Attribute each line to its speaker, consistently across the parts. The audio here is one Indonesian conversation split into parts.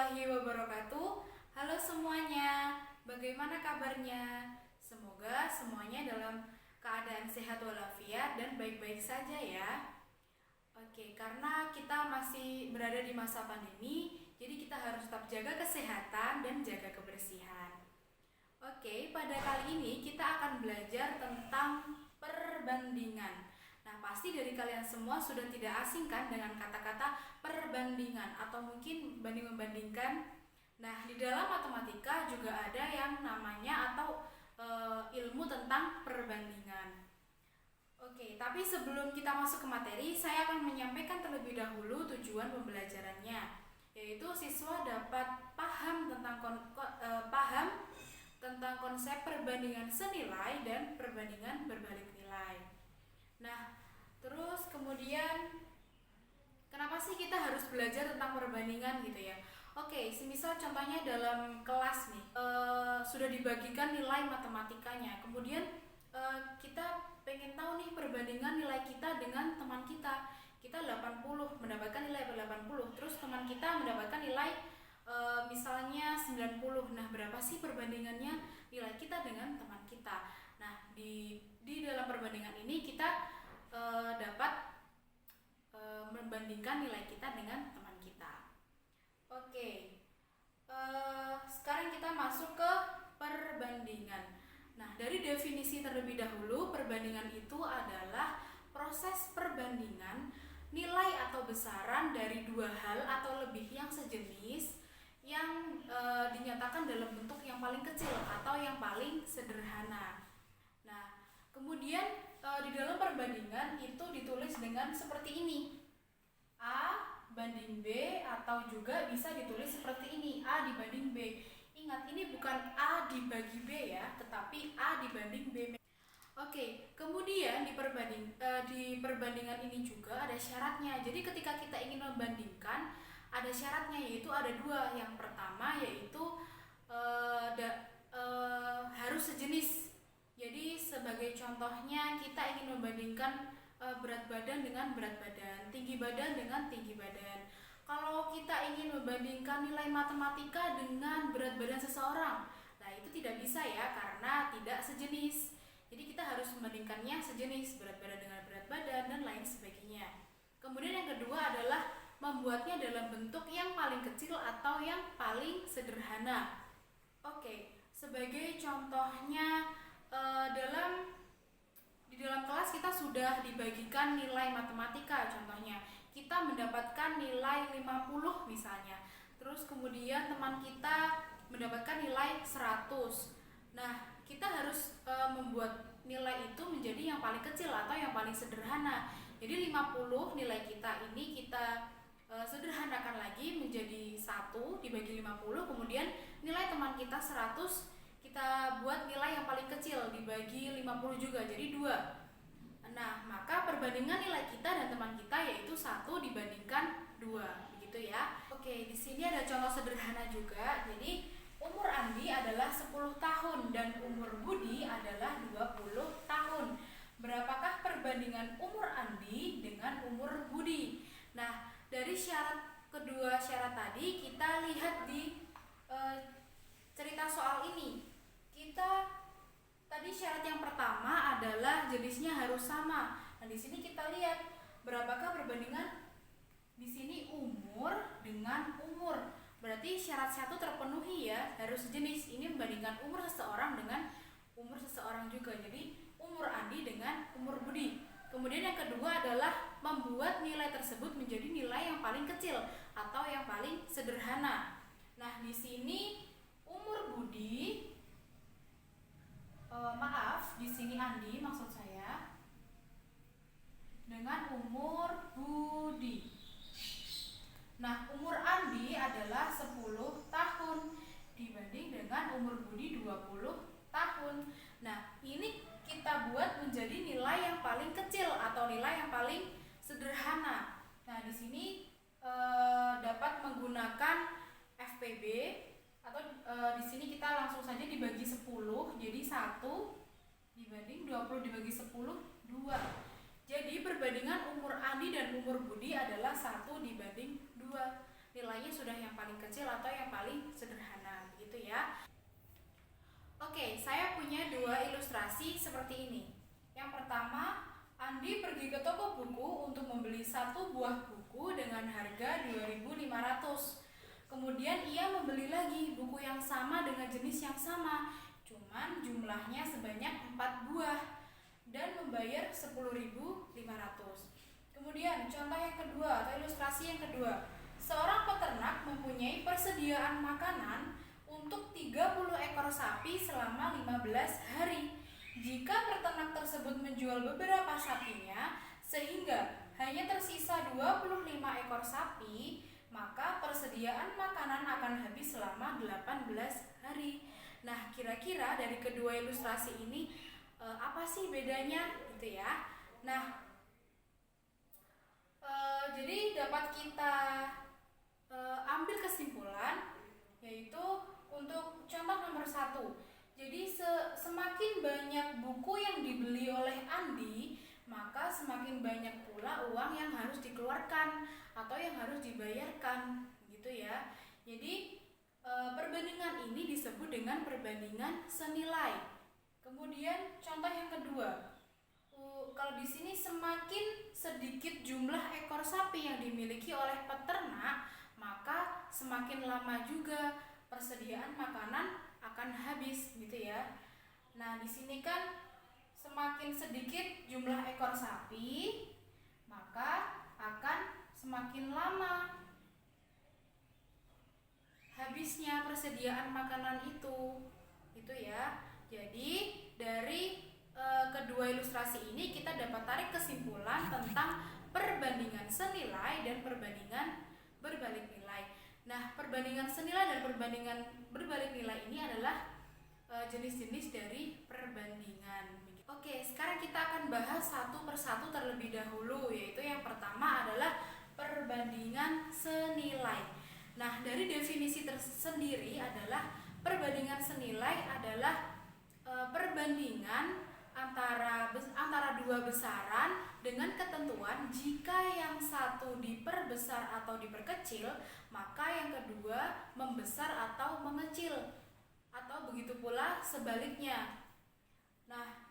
Speaker 1: warahmatullahi wabarakatuh. Halo semuanya, bagaimana kabarnya? Semoga semuanya dalam keadaan sehat walafiat dan baik-baik saja ya. Oke, karena kita masih berada di masa pandemi, jadi kita harus tetap jaga kesehatan dan jaga kebersihan. Oke, pada kali ini kita akan belajar tentang perbandingan. Nah, pasti dari kalian semua sudah tidak asing kan dengan kata-kata perbandingan atau mungkin banding-membandingkan. Nah, di dalam matematika juga ada yang namanya atau ilmu tentang perbandingan. Oke, tapi sebelum kita masuk ke materi, saya akan menyampaikan terlebih dahulu tujuan pembelajarannya, yaitu siswa dapat paham tentang konsep perbandingan senilai dan perbandingan berbalik nilai. Nah, terus kemudian kenapa sih kita harus belajar tentang perbandingan gitu ya? Oke, semisal contohnya dalam kelas nih, sudah dibagikan nilai matematikanya. Kemudian kita pengen tahu nih perbandingan nilai kita dengan teman kita. Kita 80, mendapatkan nilai 80. Terus teman kita mendapatkan nilai misalnya 90. Nah, berapa sih perbandingannya nilai kita dengan teman kita? Nah, di dalam perbandingan ini kita dapat membandingkan nilai kita dengan teman kita. Oke, sekarang kita masuk ke perbandingan. Nah, dari definisi terlebih dahulu, perbandingan itu adalah proses perbandingan nilai atau besaran dari dua hal atau lebih yang sejenis yang dinyatakan dalam bentuk yang paling kecil atau yang paling sederhana. Nah, kemudian di dalam perbandingan itu ditulis dengan seperti ini, A banding B, atau juga bisa ditulis seperti ini, A dibanding B. Ingat, ini bukan A dibagi B ya, tetapi A dibanding B. Oke, kemudian di perbandingan ini juga ada syaratnya. Jadi ketika kita ingin membandingkan, ada syaratnya, yaitu ada dua. Yang pertama yaitu harus sejenis. Jadi sebagai contohnya kita ingin membandingkan berat badan dengan berat badan, tinggi badan dengan tinggi badan. Kalau kita ingin membandingkan nilai matematika dengan berat badan seseorang, nah itu tidak bisa ya, karena tidak sejenis. Jadi kita harus membandingkannya sejenis, berat badan dengan berat badan dan lain sebagainya. Kemudian yang kedua adalah membuatnya dalam bentuk yang paling kecil atau yang paling sederhana. Oke, sebagai contohnya di dalam kelas kita sudah dibagikan nilai matematika, contohnya kita mendapatkan nilai 50 misalnya. Terus kemudian teman kita mendapatkan nilai 100. Nah, kita harus membuat nilai itu menjadi yang paling kecil atau yang paling sederhana. Jadi 50 nilai kita ini kita sederhanakan lagi menjadi 1 dibagi 50, kemudian nilai teman kita 100 kita buat nilai yang paling kecil dibagi 50 juga, jadi 2. Nah, maka perbandingan nilai kita dan teman kita yaitu 1 dibandingkan 2, begitu ya. Oke, di sini ada contoh sederhana juga. Jadi umur Andi adalah 10 tahun dan umur Budi adalah 20 tahun. Berapakah perbandingan umur Andi dengan umur Budi? Nah, dari kedua syarat tadi kita lihat di cerita soal ini. Tadi syarat yang pertama adalah jenisnya harus sama. Nah, di sini kita lihat berapakah perbandingan di sini umur dengan umur. Berarti syarat satu terpenuhi ya, harus sejenis. Ini membandingkan umur seseorang dengan umur seseorang juga. Jadi umur Andi dengan umur Budi. Kemudian yang kedua adalah membuat nilai tersebut menjadi nilai yang paling kecil atau yang paling sederhana. Nah, di sini umur Budi, di sini Andi maksud saya, dengan umur Budi. Nah, umur Andi adalah 10 tahun dibanding dengan umur Budi 20 tahun. Nah, ini kita buat menjadi nilai yang paling kecil atau nilai yang paling sederhana. Nah, di sini dapat menggunakan FPB atau di sini kita langsung saja dibagi 10, jadi 1 dibanding 20 dibagi 10, 2. Jadi perbandingan umur Andi dan umur Budi adalah 1 dibanding 2. Nilai nilainya sudah yang paling kecil atau yang paling sederhana, gitu ya. Oke, saya punya dua ilustrasi seperti ini. Yang pertama, Andi pergi ke toko buku untuk membeli satu buah buku dengan harga 2.500. Kemudian ia membeli lagi buku yang sama dengan jenis yang sama, cuman jumlahnya sebanyak 4 buah dan membayar 10.500. Kemudian contoh yang kedua atau ilustrasi yang kedua. Seorang peternak mempunyai persediaan makanan untuk 30 ekor sapi selama 15 hari. Jika peternak tersebut menjual beberapa sapinya sehingga hanya tersisa 25 ekor sapi, maka persediaan makanan akan habis selama 18 hari. Nah, kira-kira dari kedua ilustrasi ini apa sih bedanya gitu ya? Nah, jadi dapat kita ambil kesimpulan, yaitu untuk contoh nomor 1. Jadi semakin banyak buku yang dibeli oleh Andi, maka semakin banyak pula uang yang harus dikeluarkan atau yang harus dibayarkan, gitu ya. Jadi perbandingan ini disebut dengan perbandingan senilai. Kemudian contoh yang kedua, kalau di sini semakin sedikit jumlah ekor sapi yang dimiliki oleh peternak, maka semakin lama juga persediaan makanan akan habis, gitu ya. Nah, di sini kan semakin sedikit jumlah ekor sapi, maka akan semakin lama habisnya persediaan makanan itu, gitu ya. Jadi dari kedua ilustrasi ini kita dapat tarik kesimpulan tentang perbandingan senilai dan perbandingan berbalik nilai. Nah, perbandingan senilai dan perbandingan berbalik nilai ini adalah jenis-jenis dari perbandingan. Oke, sekarang kita akan bahas satu persatu terlebih dahulu, yaitu yang pertama adalah perbandingan senilai. Nah, dari definisi tersendiri adalah perbandingan senilai adalah perbandingan antara dua besaran dengan ketentuan jika yang satu diperbesar atau diperkecil, maka yang kedua membesar atau mengecil, atau begitu pula sebaliknya. Nah,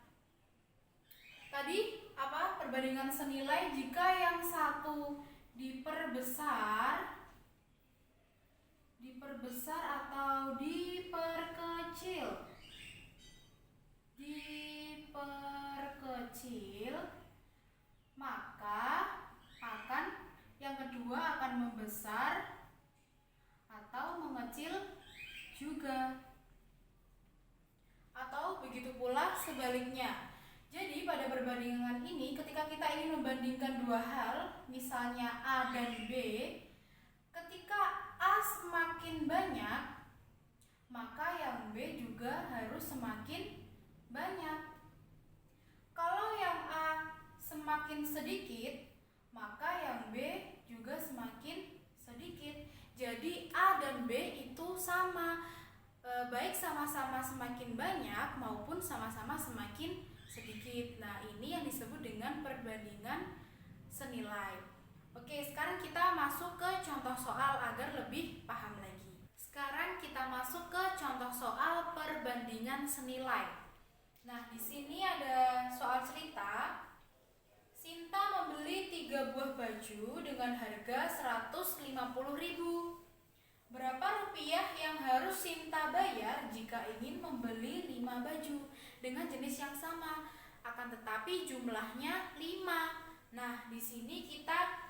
Speaker 1: tadi apa? Perbandingan senilai jika yang satu diperbesar atau diperkecil, maka yang kedua akan membesar atau mengecil juga, atau begitu pula sebaliknya. Jadi pada perbandingan ini, ketika kita ingin membandingkan dua hal, misalnya A dan B, ketika A semakin banyak, maka yang B juga harus semakin banyak. Kalau yang A semakin sedikit, maka yang B juga semakin sedikit. Jadi A dan B itu sama, baik sama-sama semakin banyak maupun sama-sama semakin sedikit. Nah, ini yang disebut dengan perbandingan senilai. Oke, sekarang kita masuk ke contoh soal agar lebih paham lagi. Sekarang kita masuk ke contoh soal perbandingan senilai. Nah, di sini ada soal cerita. Sinta membeli 3 buah baju dengan harga 150.000. Berapa rupiah yang harus Sinta bayar jika ingin membeli 5 baju dengan jenis yang sama, akan tetapi jumlahnya 5. Nah, di sini kita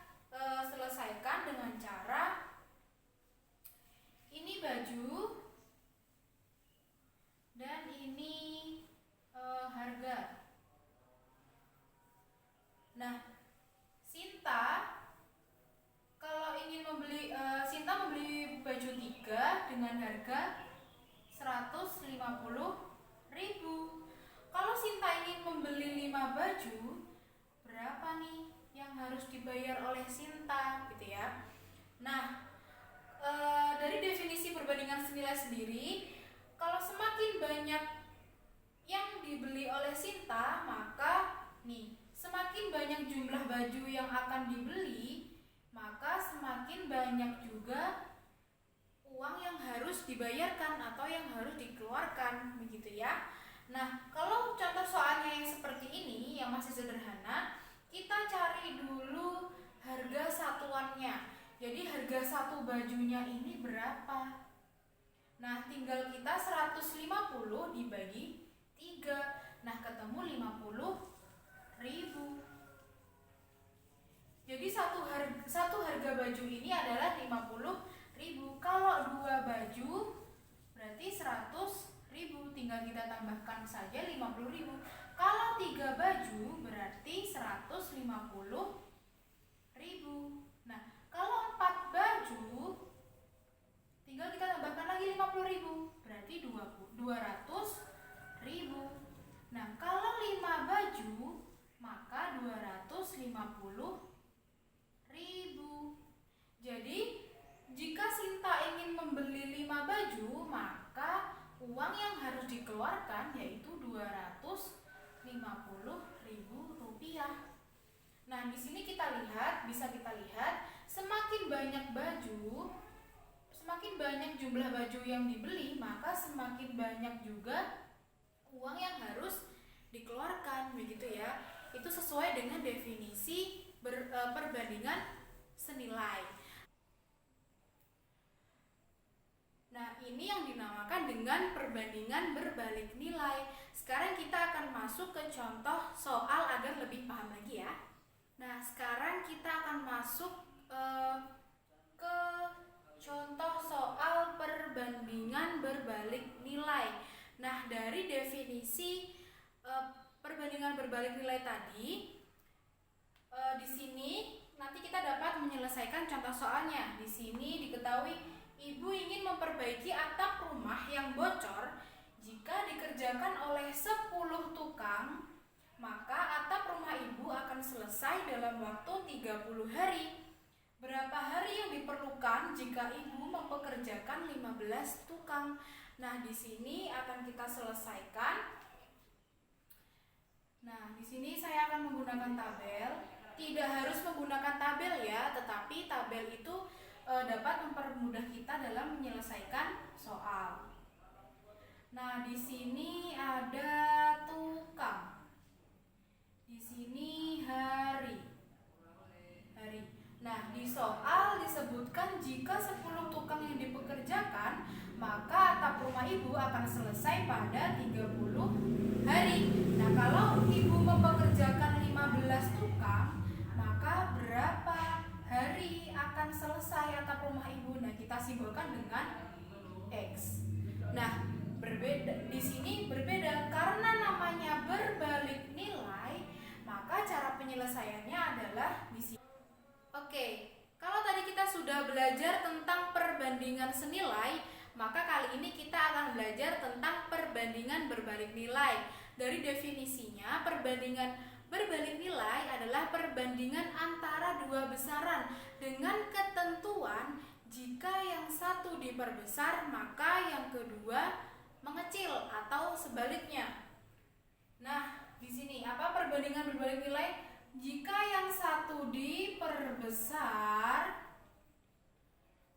Speaker 1: selesaikan dengan cara ini baju dan ini harga. Nah, Sinta kalau ingin membeli Sinta membeli baju 3 dengan harga 150.000. Kalau Sinta ingin membeli 5 baju, berapa nih yang harus dibayar oleh Sinta, gitu ya. Nah, dari definisi perbandingan senilai sendiri, kalau semakin banyak yang dibeli oleh Sinta, maka nih semakin banyak jumlah baju yang akan dibeli, maka semakin banyak juga uang yang harus dibayarkan atau yang harus dikeluarkan, begitu ya. Nah, kalau contoh soalnya yang seperti ini yang masih sederhana, kita cari dulu harga satuannya. Jadi harga satu bajunya ini berapa? Nah, tinggal kita 150 dibagi 3. Nah, ketemu 50.000. Jadi satu harga baju ini adalah 50.000. Kalau 2 baju berarti 100.000. Tinggal kita tambahkan saja 50.000. Kalau 3 baju berarti 150.000. Nah, kalau 4 baju tinggal kita tambahkan lagi 50.000, berarti 200.000. Nah, kalau 5 baju maka 250.000. Jadi, jika Sinta ingin membeli 5 baju, maka uang yang harus dikeluarkan yaitu 250.000 rupiah. Nah, di sini bisa kita lihat, semakin banyak jumlah baju yang dibeli, maka semakin banyak juga uang yang harus dikeluarkan, begitu ya. Itu sesuai dengan definisi perbandingan senilai. Nah, ini yang dinamakan dengan perbandingan berbalik nilai. Sekarang kita akan masuk ke contoh soal agar lebih paham lagi ya. Nah, sekarang kita akan masuk ke contoh soal perbandingan berbalik nilai. Nah, dari definisi perbandingan berbalik nilai tadi, di sini nanti kita dapat menyelesaikan contoh soalnya. Di sini diketahui ibu ingin memperbaiki atap rumah yang bocor. Jika dikerjakan oleh 10 tukang, maka atap rumah ibu akan selesai dalam waktu 30 hari. Berapa hari yang diperlukan jika ibu mempekerjakan 15 tukang? Nah, di sini akan kita selesaikan. Nah, di sini saya akan menggunakan tabel. Tidak harus menggunakan tabel ya, tetapi tabel itu dapat mempermudah kita dalam menyelesaikan soal. Nah, di sini ada tukang. Di sini hari. Nah, di soal disebutkan jika 10 tukang yang dipekerjakan, maka atap rumah ibu akan selesai pada 30 hari. Nah, kalau ibu mempekerjakan 15 tukang, maka berapa hari akan selesai atap rumah ibu? Nah, kita simbolkan dengan X. Nah, di sini berbeda karena namanya berbalik nilai, maka cara penyelesaiannya adalah di sini. Oke, kalau tadi kita sudah belajar tentang perbandingan senilai, maka kali ini kita akan belajar tentang perbandingan berbalik nilai. Dari definisinya, perbandingan berbalik nilai adalah perbandingan antara dua besaran dengan ketentuan jika yang satu diperbesar maka yang kedua mengecil atau sebaliknya. Nah, di sini apa perbandingan berbalik nilai? Jika yang satu diperbesar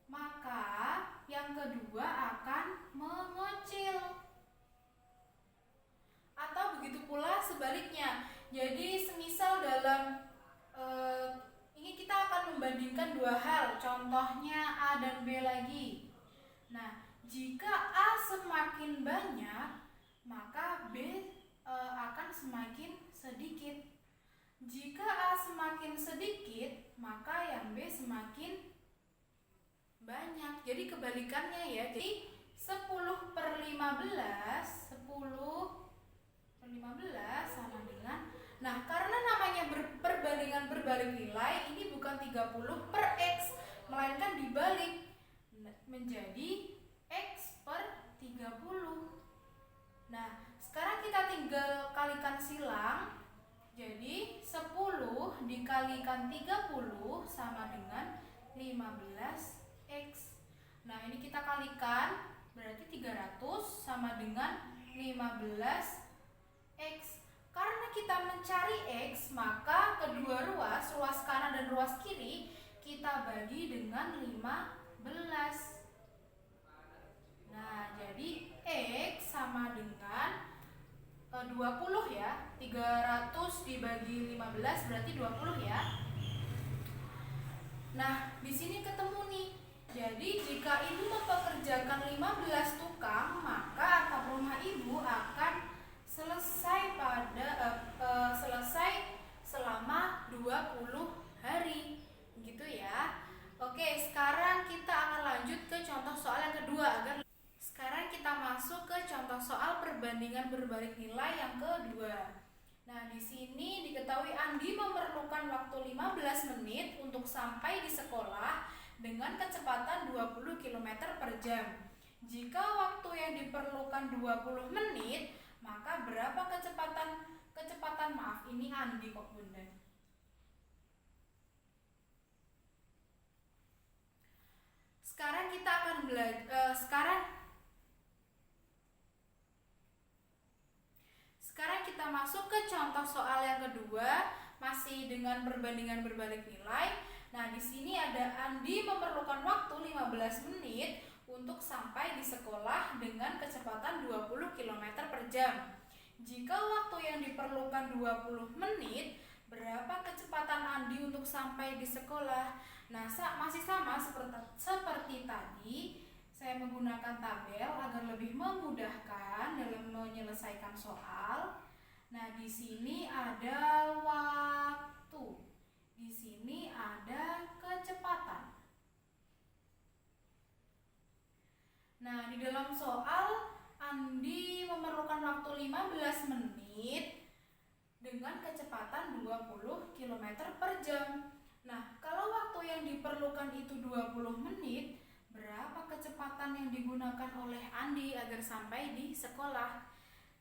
Speaker 1: maka yang kedua akan mengecil. Atau begitu pula sebaliknya. Jadi semisal dalam ini kita akan membandingkan dua hal, contohnya A dan B lagi. Nah, jika A semakin banyak, maka B akan semakin sedikit. Jika A semakin sedikit, maka yang B semakin banyak. Jadi kebalikannya ya. Jadi 10/15 sama dengan, nah karena namanya perbandingan berbalik nilai, ini bukan 30/X, melainkan dibalik menjadi X/30. Nah, sekarang kita tinggal kalikan silang. Jadi 10 dikalikan 30 sama dengan 15X. Nah, ini kita kalikan, berarti 300 sama dengan 15X. Karena kita mencari X, maka kedua ruas kanan dan ruas kiri, kita bagi dengan 15. Nah, jadi X sama dengan 20 ya. 300 dibagi 15 berarti 20 ya. Nah, di sini ketemu nih. Jadi jika ibu mempekerjakan 15 tukang, maka atap rumah ibu akan selesai selesai selama 20 hari. Gitu ya. Oke, sekarang kita akan lanjut ke contoh soal yang kedua. Sekarang kita masuk ke contoh soal perbandingan berbalik nilai yang kedua. Nah, di sini diketahui Andi memerlukan waktu 15 menit untuk sampai di sekolah dengan kecepatan 20 km per jam. Jika waktu yang diperlukan 20 menit, maka berapa kecepatan maaf, ini Andi kok Bunda. Sekarang kita akan belajar Sekarang kita masuk ke contoh soal yang kedua, masih dengan perbandingan berbalik nilai. Nah, di sini ada Andi memerlukan waktu 15 menit untuk sampai di sekolah dengan kecepatan 20 km per jam. Jika waktu yang diperlukan 20 menit, berapa kecepatan Andi untuk sampai di sekolah? Nah, masih sama seperti tadi. Saya menggunakan tabel agar lebih memudahkan dalam menyelesaikan soal. Nah, di sini ada waktu. Di sini ada kecepatan. Nah, di dalam soal Andi memerlukan waktu 15 menit dengan kecepatan 20 km per jam. Nah, kalau waktu yang diperlukan itu 20 menit, berapa kecepatan yang digunakan oleh Andi agar sampai di sekolah?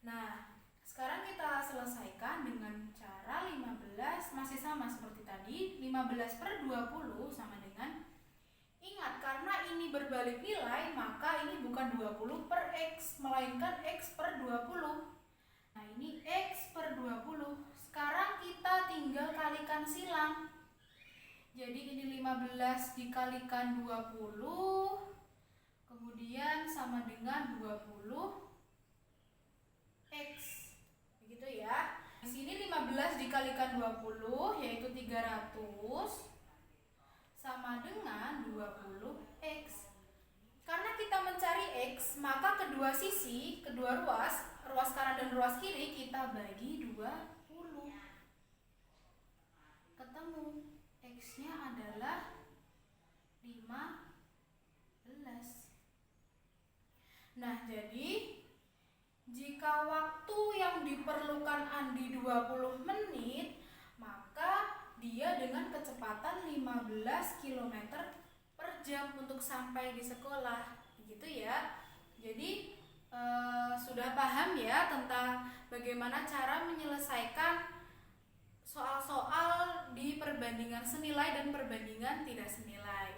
Speaker 1: Nah, sekarang kita selesaikan dengan cara 15, masih sama seperti tadi, 15 per 20 sama dengan, ingat karena ini berbalik nilai, maka ini bukan 20 per X, melainkan X per 20. Nah, ini X per 20. Sekarang kita tinggal kalikan silang. Jadi ini 15 dikalikan 20, kemudian sama dengan 20 X. Begitu ya. Di sini 15 dikalikan 20 yaitu 300 sama dengan 20 X. Karena kita mencari X, maka kedua sisi, kedua ruas kanan dan ruas kiri kita bagi 20. Ketemu X-nya adalah 15. Nah, jadi jika waktu yang diperlukan Andi 20 menit, maka dia dengan kecepatan 15 km per jam untuk sampai di sekolah. Begitu ya. Jadi sudah paham ya tentang bagaimana cara menyelesaikan soal-soal di perbandingan senilai dan perbandingan tidak senilai.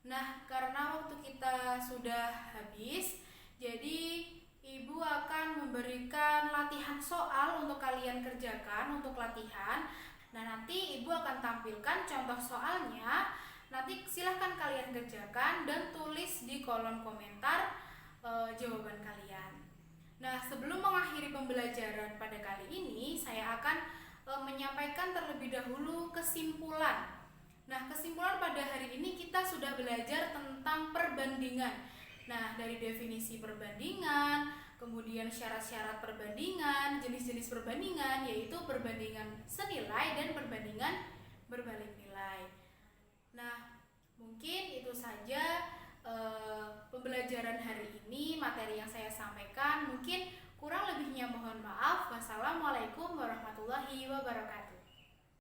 Speaker 1: Nah, karena waktu kita sudah habis, jadi Ibu akan memberikan latihan soal untuk kalian kerjakan untuk latihan. Nah, nanti Ibu akan tampilkan contoh soalnya. Nanti silahkan kalian kerjakan dan tulis di kolom komentar jawaban kalian. Nah, sebelum mengakhiri pembelajaran pada kali ini, saya akan menyampaikan terlebih dahulu kesimpulan. Nah, kesimpulan pada hari ini kita sudah belajar tentang perbandingan. Nah, dari definisi perbandingan, kemudian syarat-syarat perbandingan, jenis-jenis perbandingan, yaitu perbandingan senilai dan perbandingan berbalik nilai. Nah, mungkin itu saja pembelajaran hari ini, materi yang saya sampaikan. Mungkin kurang lebihnya mohon maaf. Wassalamualaikum warahmatullahi wabarakatuh.